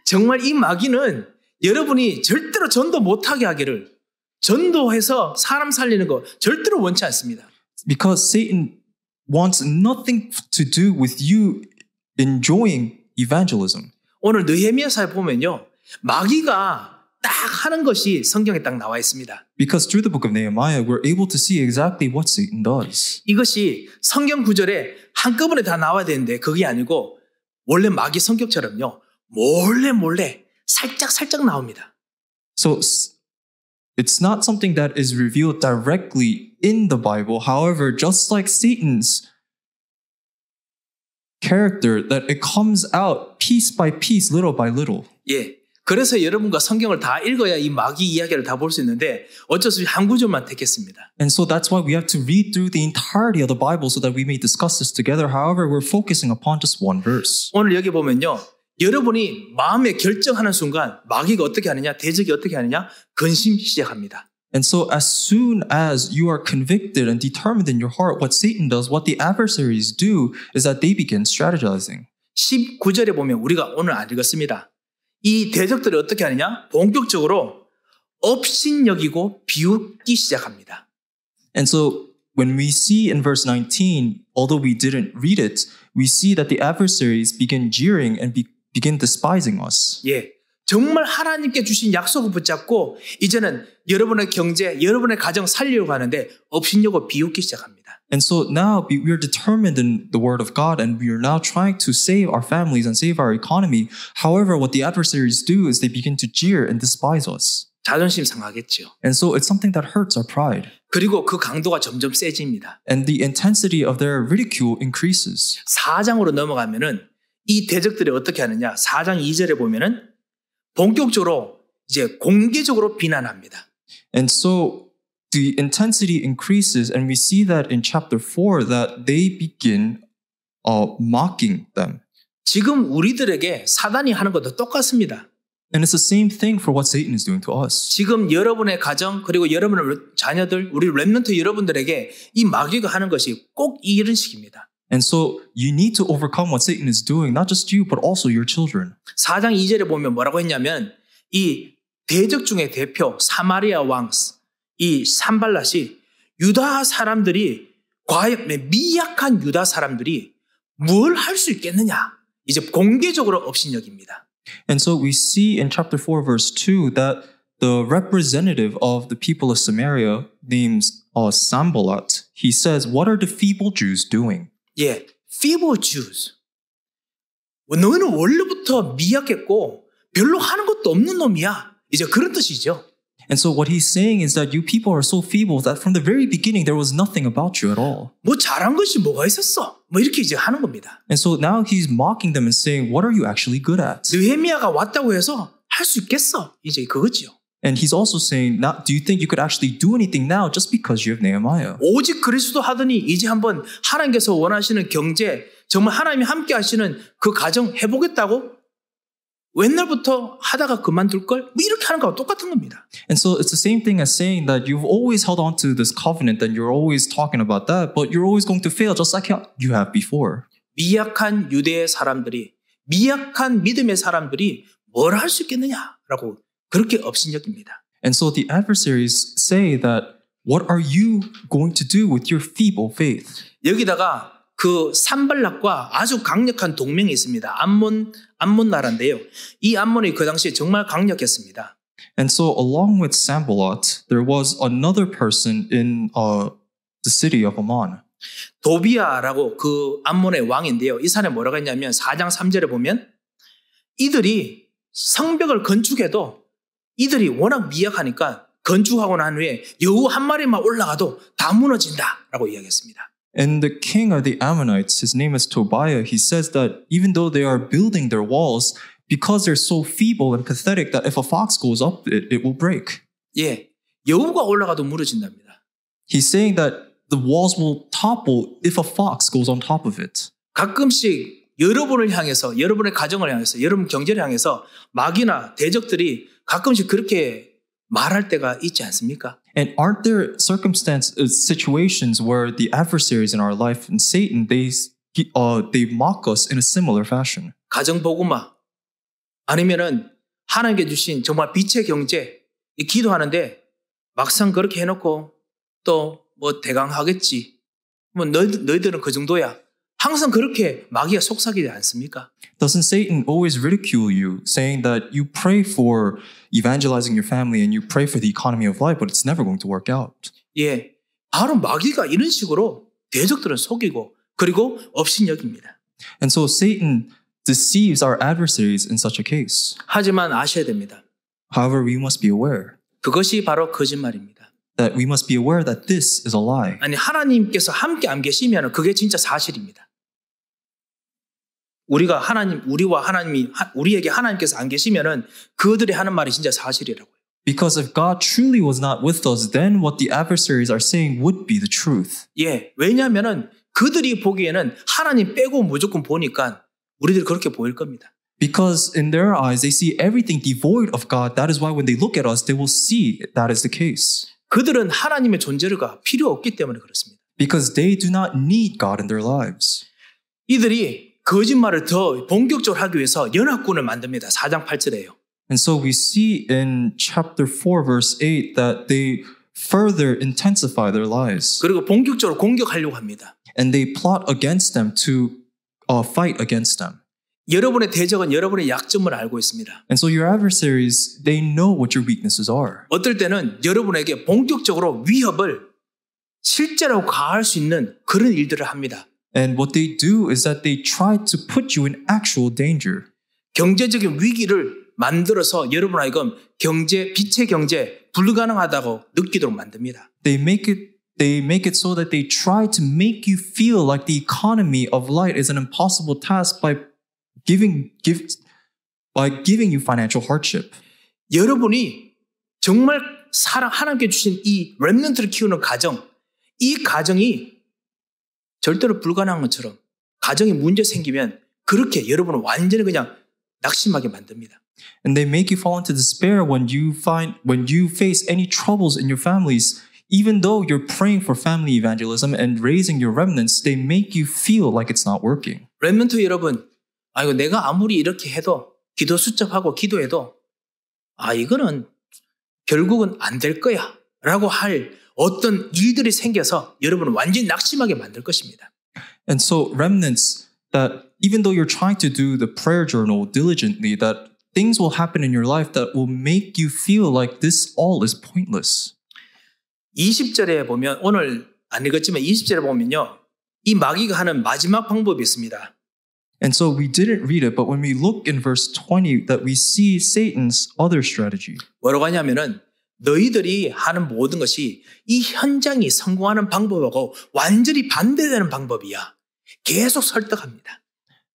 정말 이 마귀는 여러분이 절대로 전도 못하게 하기를 전도해서 사람 살리는 거 절대로 원치 않습니다. Because Satan wants nothing to do with you enjoying evangelism. 오늘 느헤미야서에 보면요. 마귀가 딱 하는 것이 성경에 딱 나와 있습니다. Because through the book of Nehemiah, we're able to see exactly what Satan does. 이것이 성경 구절에 한꺼번에 다 나와야 되는데 그게 아니고 원래 마귀 성격처럼요. 몰래 살짝 나옵니다. So it's not something that is revealed directly in the Bible. However, just like Satan's character, that it comes out piece by piece, little by little. 예. 그래서 여러분과 성경을 다 읽어야 이 마귀 이야기를 다 볼 수 있는데 어쩔 수 없이 한 구절만 택했습니다. And so that's why we have to read through the entirety of the Bible so that we may discuss this together. However, we're focusing upon just one verse. 오늘 여기 보면요. 여러분이 마음에 결정하는 순간 마귀가 어떻게 하느냐, 대적이 어떻게 하느냐, 근심 시작합니다. And so as soon as you are convicted and determined in your heart, what Satan does, what the adversaries do, is that they begin strategizing. 19절에 보면 우리가 오늘 안 읽었습니다. 이 대적들이 어떻게 하느냐? 본격적으로 업신여기고 비웃기 시작합니다. And so when we see in verse 19, although we didn't read it, we see that the adversaries begin jeering and begin despising us. 예, 정말 하나님께 주신 약속을 붙잡고 이제는 여러분의 경제, 여러분의 가정 살리려고 하는데 업신여고 비웃기 시작합니다. And so now we are determined in the word of God and we are now trying to save our families and save our economy. However, what the adversaries do is they begin to jeer and despise us. 자존심 상하겠죠. And so it's something that hurts our pride. 그리고 그 강도가 점점 세집니다. And the intensity of their ridicule increases. 4장으로 넘어가면은 이 대적들이 어떻게 하느냐? 4장 2절에 보면은 본격적으로 이제 공개적으로 비난합니다. And so the intensity increases, and we see that in chapter 4 that they begin mocking them. 지금 우리들에게 사단이 하는 것도 똑같습니다. And it's the same thing for what Satan is doing to us. 지금 여러분의 가정 그리고 여러분의 자녀들 우리 렘넌트 여러분들에게 이 마귀가 하는 것이 꼭 이런 식입니다. And so you need to overcome what Satan is doing, not just you, but also your children. 4장 2절에 보면 뭐라고 했냐면 이 대적 중의 대표 사마리아 왕 이 산발랏이 유다 사람들이 과연 미약한 유다 사람들이 뭘 할 수 있겠느냐 이제 공개적으로 업신여깁니다. And so we see in chapter 4 verse 2 that the representative of the people of Samaria named Sanballat, he says, what are the feeble Jews doing? 예, feeble Jews. 너는 원래부터 미약했고 별로 하는 것도 없는 놈이야. 이제 그런 뜻이죠. And so what he's saying is that you people are so feeble that from the very beginning there was nothing about you at all. 뭐 잘한 것이 뭐가 있었어? 뭐 이렇게 이제 하는 겁니다. And so now he's mocking them and saying, what are you actually good at? 느헤미야가 왔다고 해서 할 수 있겠어? 이제 그거지요. And he's also saying, now, do you think you could actually do anything now just because you have Nehemiah? 오직 그리스도 하더니 이제 한번 하나님께서 원하시는 경제, 정말 하나님이 함께 하시는 그 가정 해보겠다고? 옛날부터 하다가 그만둘걸? 뭐 이렇게 하는 거와 똑같은 겁니다. And so it's the same thing as saying that you've always held on to this covenant and you're always talking about that, but you're always going to fail just like you have before. 미약한 유대의 사람들이, 미약한 믿음의 사람들이 뭘 할 수 있겠느냐라고 그렇게 업신여깁니다. And so the adversaries say that, what are you going to do with your feeble faith? 여기다가 그 산발락과 아주 강력한 동맹이 있습니다. 암몬 나라인데요. 이 암몬이 그 당시에 정말 강력했습니다. And so along with Sanballat, there was another person in the city of Ammon. 도비아라고 그 암몬의 왕인데요. 이 사람이 뭐라고 했냐면 4장 3절에 보면 이들이 성벽을 건축해도 이들이 워낙 미약하니까 건축하고 난 후에 여우 한 마리만 올라가도 다 무너진다라고 이야기했습니다. And the king of the Ammonites, his name is Tobiah, he says that even though they are building their walls, because they're so feeble and pathetic that if a fox goes up it will break. 예, 여우가 올라가도 무너진답니다. He's saying that the walls will topple if a fox goes on top of it. 가끔씩 여러분을 향해서, 여러분의 가정을 향해서, 여러분 경제를 향해서 마귀나 대적들이 가끔씩 그렇게 말할 때가 있지 않습니까? And aren't there situations where the adversaries in our life and Satan, they mock us in a similar fashion? 가정 복음화 아니면은 하나님께 주신 정말 빛의 경제 기도하는데 막상 그렇게 해놓고 또 뭐 대강 하겠지. 뭐 너희들은 그 정도야. 항상 그렇게 마귀가 속삭이지 않습니까? Doesn't Satan always ridicule you, saying that you pray for evangelizing your family and you pray for the economy of life, but it's never going to work out? 예, 바로 마귀가 이런 식으로 대적들은 속이고 그리고 업신여깁니다. And so Satan deceives our adversaries in such a case. 하지만 아셔야 됩니다. However, we must be aware. 그것이 바로 거짓말입니다. That we must be aware that this is a lie. 아니 하나님께서 함께 안 계시면 그게 진짜 사실입니다. 우리와 하나님이 우리에게 하나님께서 안 계시면은 그들이 하는 말이 진짜 사실이라고요. Because if God truly was not with us, then what the adversaries are saying would be the truth. 예, 왜냐하면은 그들이 보기에는 하나님 빼고 무조건 보니까 우리들이 그렇게 보일 겁니다. Because in their eyes, they see everything devoid of God. That is why when they look at us, they will see that is the case. 그들은 하나님의 존재가 필요 없기 때문에 그렇습니다. Because they do not need God in their lives. 이들이 거짓말을 더 본격적으로 하기 위해서 연합군을 만듭니다. 4장 8절에요. And so we see in chapter 4 verse 8 that they further intensify their lies. 그리고 본격적으로 공격하려고 합니다. And they plot against them to fight against them. 여러분의 대적은 여러분의 약점을 알고 있습니다. And so your adversaries, they know what your weaknesses are. 어떨 때는 여러분에게 본격적으로 위협을 실제로 가할 수 있는 그런 일들을 합니다. And what they do is that they try to put you in actual danger. 경제적인 위기를 만들어서 여러분 하여금 빛의 경제 불가능하다고 느끼도록 만듭니다. They make it so that they try to make you feel like the economy of light is an impossible task by giving you financial hardship. 여러분이 정말 하나님께 주신 이 렘넌트를 키우는 가정, 이 가정이 절대로 불가능한 것처럼 가정에 문제 생기면 그렇게 여러분을 완전히 그냥 낙심하게 만듭니다. And they make you fall into despair when you face any troubles in your families. Even though you're praying for family evangelism and raising your remnants, they make you feel like it's not working. 렘넌트 여러분, 이거 내가 아무리 이렇게 해도 기도 수첩하고 기도해도 이거는 결국은 안 될 거야 라고 할 어떤 일들이 생겨서 여러분을 완전히 낙심하게 만들 것입니다. And so remnants, that even though you're trying to do the prayer journal diligently, that things will happen in your life that will make you feel like this all is pointless. 20절에 보면, 오늘 안 읽었지만 20절에 보면요, 이 마귀가 하는 마지막 방법이 있습니다. And so we didn't read it, but when we look in verse 20, that we see Satan's other strategy. 뭐라고 하냐면은 너희들이 하는 모든 것이 이 현장이 성공하는 방법하고 완전히 반대되는 방법이야. 계속 설득합니다.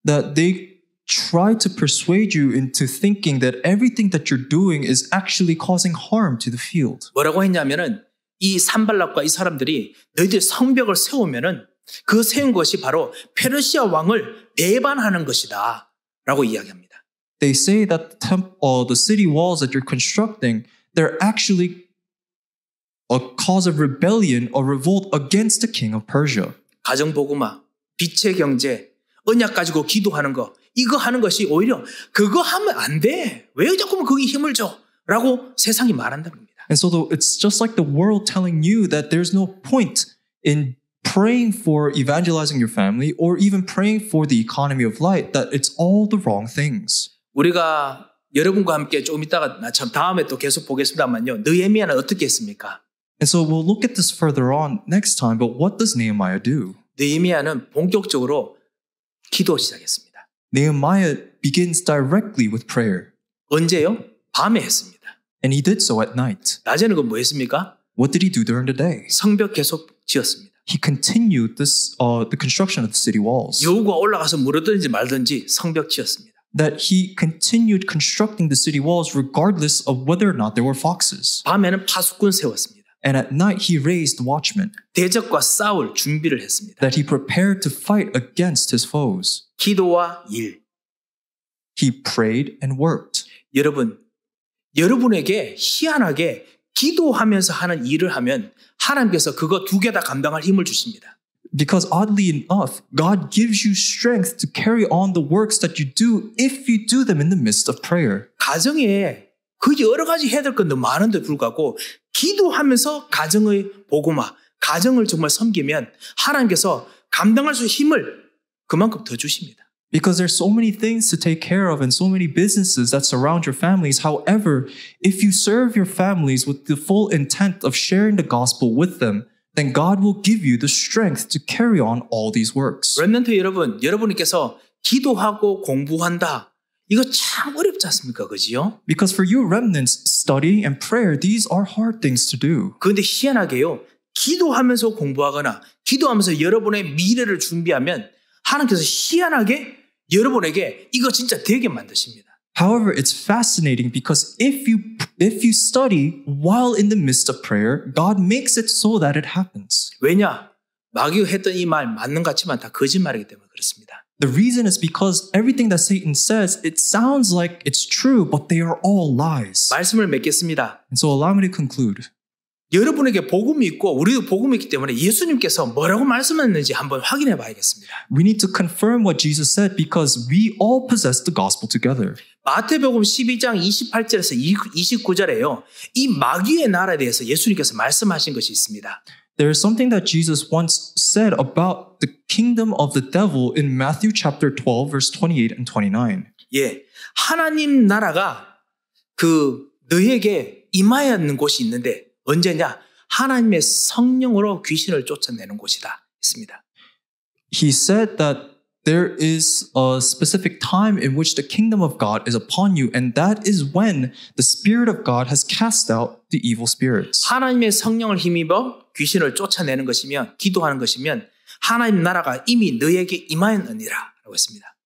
That they try to persuade you into thinking that everything that you're doing is actually causing harm to the field. 뭐라고 했냐면은 이 산발락과 이 사람들이 너희들이 성벽을 세우면은 그 세운 것이 바로 페르시아 왕을 배반하는 것이다 라고 이야기합니다. They say that the city walls that you're constructing, they're actually a cause of rebellion or revolt against the king of Persia. 가정복음화, 빛의 경제, 언약 가지고 기도하는 거, 이거 하는 것이 오히려 그거 하면 안 돼. 왜 자꾸 거기 힘을 줘? 라고 세상이 말한다는 겁니다. And so it's just like the world telling you that there's no point in praying for evangelizing your family or even praying for the economy of light, that it's all the wrong things. 우리가 여러분과 함께 조금 이따가 다음에 또 계속 보겠습니다만요. 느헤미야는 어떻게 했습니까? And so we'll look at this further on next time, but what does Nehemiah do? 느헤미야는 본격적으로 기도 시작했습니다. Nehemiah begins directly with prayer. 언제요? 밤에 했습니다. And he did so at night. 낮에는 뭐 했습니까? What did he do during the day? 성벽 계속 지었습니다. He continued the construction of the city walls. 여우가 올라가서 물어든지 말든지 성벽 지었습니다. That he continued constructing the city walls regardless of whether or not there were foxes. 밤에는 파수꾼 세웠습니다. And at night he raised watchmen. 대적과 싸울 준비를 했습니다. That he prepared to fight against his foes. 기도와 일. He prayed and worked. 여러분에게 희한하게 기도하면서 하는 일을 하면 하나님께서 그거 두 개 다 감당할 힘을 주십니다. Because oddly enough, God gives you strength to carry on the works that you do if you do them in the midst of prayer. 가정에 그 여러 가지 해야 될 건 너무 많은데 불구하고 기도하면서 가정의 복음화, 가정을 정말 섬기면 하나님께서 감당할 수 있는 힘을 그만큼 더 주십니다. Because there's so many things to take care of and so many businesses that surround your families. However, if you serve your families with the full intent of sharing the gospel with them, then God will give you the strength to carry on all these works. 렘넌트 여러분께서 기도하고 공부한다. 이거 참 어렵지 않습니까? 그지요? Because for you remnants, study and prayer, these are hard things to do. 그런데 희한하게요. 기도하면서 공부하거나 기도하면서 여러분의 미래를 준비하면 하나님께서 희한하게 여러분에게 이거 진짜 되게 만드십니다. However, it's fascinating because if you study while in the midst of prayer, God makes it so that it happens. 왜냐? 마귀가 했던 이 말 맞는 것 같지만 다 거짓말이기 때문에 그렇습니다. The reason is because everything that Satan says, it sounds like it's true, but they are all lies. 말씀을 맺겠습니다. And so allow me to conclude. 여러분에게 복음이 있고 우리도 복음이 있기 때문에 예수님께서 뭐라고 말씀하셨는지 한번 확인해 봐야겠습니다. We need to confirm what Jesus said because we all possess the gospel together. 마태복음 12장 28절에서 29절에요. 이 마귀의 나라에 대해서 예수님께서 말씀하신 것이 있습니다. There is something that Jesus once said about the kingdom of the devil in Matthew chapter 12 verse 28 and 29. 예, 하나님 나라가 너희에게 임하였는 곳이 있는데 언제냐? 하나님의 성령으로 귀신을 쫓아내는 곳이다 했습니다. He said that there is a specific time in which the kingdom of God is upon you, and that is when the Spirit of God has cast out the evil spirits. 하나님의 성령을 힘입어 귀신을 쫓아내는 것이면, 기도하는 것이면 하나님 나라가 이미 너에게 임하였느니라 라고 했습니다.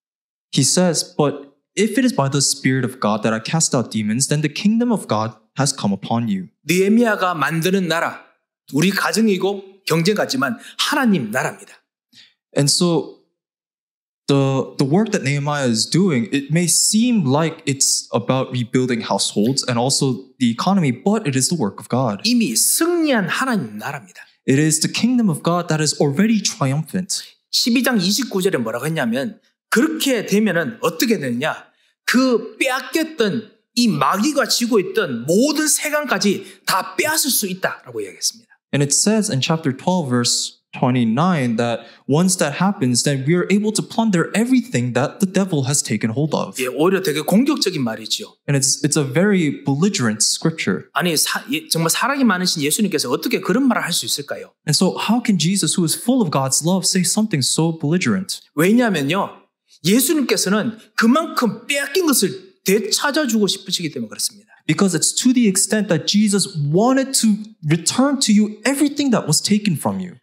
He says, but if it is by the Spirit of God that I cast out demons, then the kingdom of God has come upon you. 느헤미야가 만드는 나라, 우리 가정이고 경제 같지만 하나님 나라입니다. And so the work that Nehemiah is doing, it may seem like it's about rebuilding households and also the economy, but it is the work of God. 이미 승리한 하나님 나라입니다. It is the kingdom of God that is already triumphant. 12장 29절에 뭐라고 했냐면 그렇게 되면은 어떻게 되느냐? 그 빼앗겼던 이 마귀가 쥐고 있던 모든 세간까지 다 빼앗을 수 있다라고 이야기했습니다. And it says in chapter 12, verse 29, that once that happens, then we are able to plunder everything that the devil has taken hold of. 예, 오히려 되게 공격적인 말이죠. And it's a very belligerent scripture. 아니 정말 사랑이 많으신 예수님께서 어떻게 그런 말을 할 수 있을까요? And so how can Jesus, who is full of God's love, say something so belligerent? 왜냐하면요, 예수님께서는 그만큼 빼앗긴 것을 되찾아주고 싶으시기 때문에 그렇습니다. Because it's to the extent that Jesus wanted to return to you everything that was taken from you.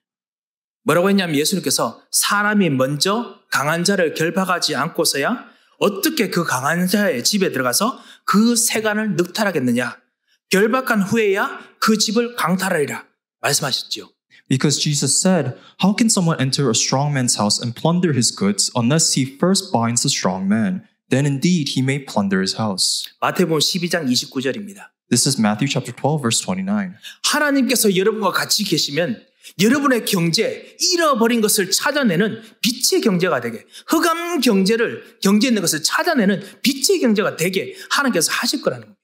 뭐라고 했냐면 예수님께서 사람이 먼저 강한 자를 결박하지 않고서야 어떻게 그 강한 자의 집에 들어가서 그 세간을 늑탈하겠느냐. 결박한 후에야 그 집을 강탈하리라 말씀하셨죠. Because Jesus said, how can someone enter a strong man's house and plunder his goods unless he first binds the strong man? Then indeed he may plunder his house. 마태복음 12장 29절입니다. This is Matthew chapter 12, verse 29. 하나님께서 여러분과 같이 계시면 여러분의 경제, 잃어버린 것을 찾아내는 빛의 경제가 되게, 흑암 경제 있는 것을 찾아내는 빛의 경제가 되게 하나님께서 하실 거라는 겁니다.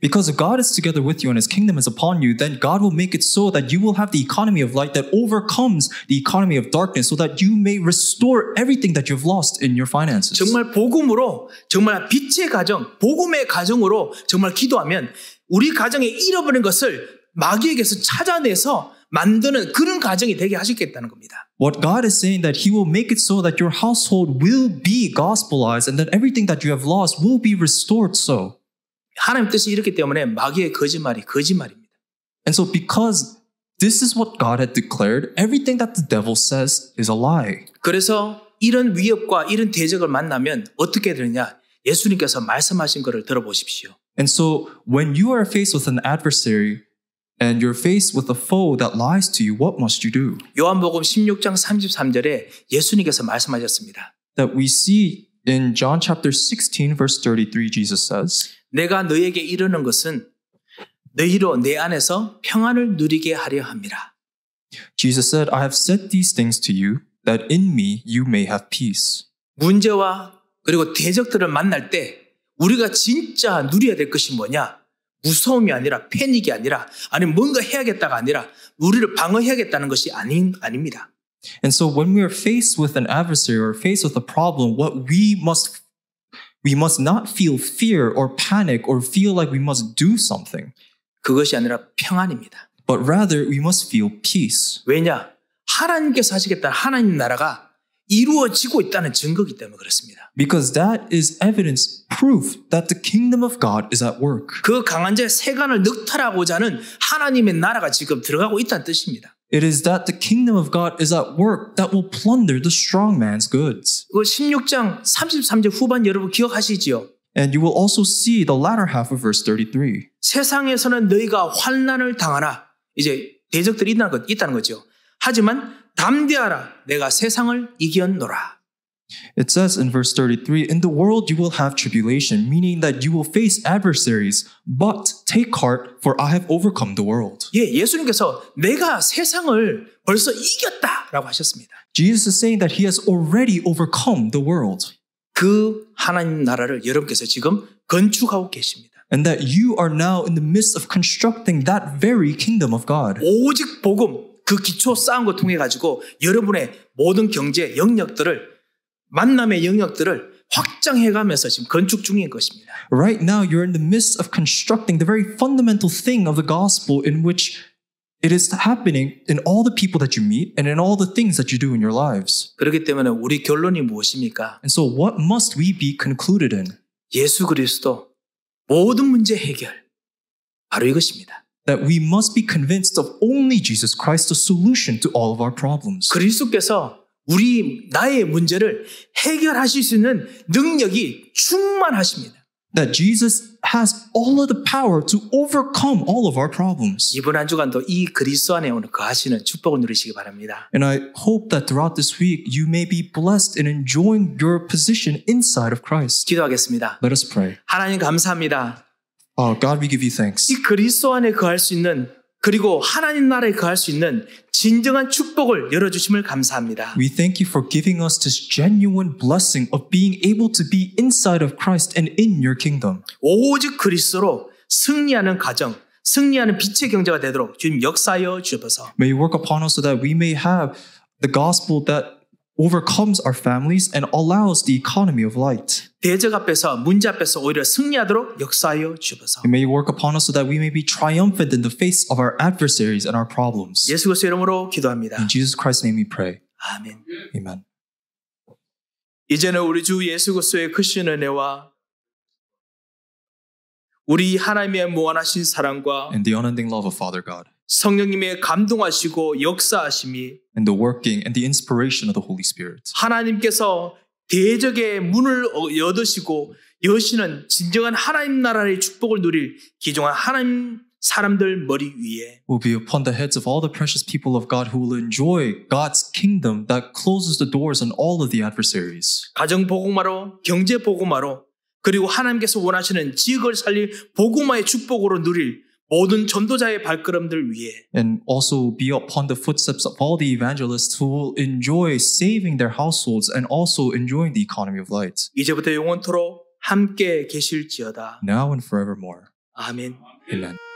Because if God is together with you and his kingdom is upon you, then God will make it so that you will have the economy of light that overcomes the economy of darkness so that you may restore everything that you've lost in your finances. 정말 복음으로, 정말 빛의 가정, 복음의 가정으로 정말 기도하면 우리 가정에 잃어버린 것을 마귀에게서 찾아내서 만드는 그런 가정이 되게 하시겠다는 겁니다. What God is saying that he will make it so that your household will be gospelized and that everything that you have lost will be restored so. 하나님 뜻이 이렇기 때문에 마귀의 거짓말이 거짓말입니다. And so because this is what God had declared, everything that the devil says is a lie. 그래서 이런 위협과 이런 대적을 만나면 어떻게 되느냐? 예수님께서 말씀하신 것을 들어보십시오. And so when you are faced with an adversary and you're faced with a foe that lies to you, what must you do? 요한복음 16장 33절에 예수님께서 말씀하셨습니다. That we see in John chapter 16 verse 33, Jesus says, 내가 너에게 이르는 것은 너희로 내 안에서 평안을 누리게 하려 함이라. Jesus said, I have said these things to you that in me you may have peace. 문제와 그리고 대적들을 만날 때 우리가 진짜 누려야 될 것이 뭐냐? 무서움이 아니라 패닉이 아니라 아니면 뭔가 해야겠다가 아니라 우리를 방어해야겠다는 것이 아닙니다. And so when we are faced with an adversary or faced with a problem, what we must not feel fear or panic or feel like we must do something. 그것이 아니라 평안입니다. But rather we must feel peace. 왜냐? 하나님께서 하시겠다는 하나님 나라가 이루어지고 있다는 증거이기 때문에 그렇습니다. Because that is evidence, proof that the kingdom of God is at work. 그 강한 자의 세간을 늑탈하고자 하는 하나님의 나라가 지금 들어가고 있다는 뜻입니다. It is that the kingdom of God is at work that will plunder the strong man's goods. 그 16장 33절 후반 여러분 기억하시지요? And you will also see the latter half of verse 33. 세상에서는 너희가 환난을 당하나 이제 대적들이 있다는 거죠. 하지만 담대하라 내가 세상을 이겼노라. It says in verse 33, in the world you will have tribulation, meaning that you will face adversaries, but take heart, for I have overcome the world. 예, 예수님께서 내가 세상을 벌써 이겼다라고 하셨습니다. Jesus is saying that he has already overcome the world. 그 하나님 나라를 여러분께서 지금 건축하고 계십니다. And that you are now in the midst of constructing that very kingdom of God. 오직 복음, 그 기초 쌓은 거 통해 가지고 여러분의 모든 경제 영역들을 만남의 영역들을 확장해가면서 지금 건축 중인 것입니다. Right now, you're in the midst of constructing the very fundamental thing of the gospel in which It is happening in all the people that you meet and in all the things that you do in your lives. 그렇기 때문에 우리 결론이 무엇입니까? And so what must we be concluded in? 예수 그리스도 모든 문제 해결. 바로 이것입니다. That we must be convinced of only Jesus Christ, the solution to all of our problems. 그리스도께서 나의 문제를 해결하실 수 있는 능력이 충만하십니다. That Jesus has all of the power to overcome all of our problems. 이번 한 주간도 이 그리스도 안에 오늘 거하시는 축복을 누리시기 바랍니다. And I hope that throughout this week you may be blessed in enjoying your position inside of Christ. 기도하겠습니다. Let us pray. 하나님 감사합니다. God, we give you thanks. 이 그리스도 안에 거할 수 있는 그리고 하나님 나라에 거할 수 있는 진정한 축복을 열어주심을 감사합니다. We thank you for giving us this genuine blessing of being able to be inside of Christ and in your kingdom. 오직 그리스도로 승리하는 가정, 승리하는 빛의 경제가 되도록 주님 역사하여 주옵소서. May you work upon us so that we may have the gospel that overcomes our families and allows the economy of light. 대적 앞에서 문제 앞에서 오히려 승리하도록 역사하여 주옵소서. And may you work upon us so that we may be triumphant in the face of our adversaries and our problems. 예수 그리스도 이름으로 기도합니다. In Jesus Christ's name we pray. 아멘. Amen. 이제는 우리 주 예수 그리스도의 크신 은혜와 우리 하나님의 무한하신 사랑과 And the unending love of Father God. 성령님의 감동하시고 역사하심이 And the working and the inspiration of the Holy Spirit. 하나님께서 대적의 문을 여드시고 여시는 진정한 하나님 나라의 축복을 누릴 귀중한 하나님 사람들 머리 위에 Will be upon the heads of all the precious people of God who will enjoy God's kingdom that closes the doors on all of the adversaries. 가정 복음화로 경제 복음화로 그리고 하나님께서 원하시는 지역을 살릴 복음화의 축복으로 누릴 모든 전도자의 발걸음들 위에 And also be upon the footsteps of all the evangelists who will enjoy saving their households and also enjoying the economy of light. 이제부터 영원토록 함께 계실지어다. Now and forevermore. 아멘. Amen.